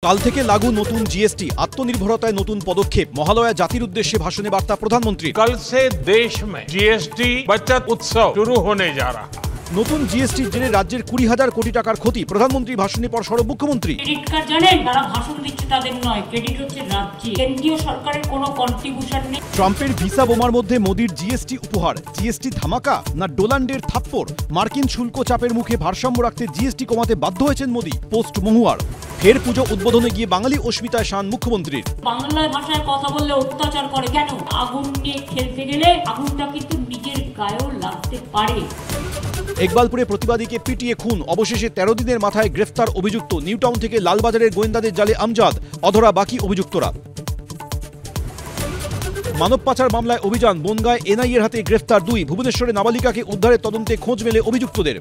কাল থেকে লাগু নতুন जीएसटी आत्मनिर्भरताय नतून पदक्षेप महालया जातिर उद्देश्य भाषणे वार्ता प्रधानमंत्री। कल से देश में जीएसटी बचत उत्सव शुरू होने जा रहा है। नतून जीएसटी जेने राज्येर 20,000 कोटी टाकार क्षति प्रधानमंत्री भाषणे पर सौरभ मुख्यमंत्री। क्रेडिट कार्ड জানেন তারা ভাষণ দিচ্ছে তাদের নয়, ক্রেডিট হচ্ছে রাজ্যে, কেন্দ্রীয় সরকারের কোনো কন্ট্রিবিউশন নেই। ট্রাম্পের ভিসা বোমার মধ্যে মোদির जीएसटी উপহার, जीएसटी ধামাকা না ডোনাল্ডের থাপ্পড়? মার্কিন শুল্ক চাপের মুখে ভারসাম্য রাখতে जीएसटी কমাতে বাধ্য হয়েছেন মোদি। পোস্ট মহুয়ার ফের পুজো উদ্বোধনে গিয়ে বাঙালি অস্মিতায় শান মুখ্যমন্ত্রীর। বাংলা ভাষায় কথা বললে অত্যাচার করে কেন? আগুন নিয়ে খেলতে গেলে আগুনটা কিন্তু নিজের গায়েও লাগতে পারে। ইকবালপুরে প্রতিবাদীকে পিটিয়ে খুন, অবশেষে 13 দিনের মাথায় গ্রেফতার অভিযুক্ত। নিউটাউন থেকে লালবাজারের গোয়েন্দাদের জালে আমজাদ, অধরা বাকি অভিযুক্তরা। মানব পাচার মামলায় অভিযান, বনগাঁয় এনআইএর হাতে গ্রেফতার 2। ভুবনেশ্বরে নাবালিকাকে উদ্ধারের তদন্তে খোঁজ মেলে অভিযুক্তদের।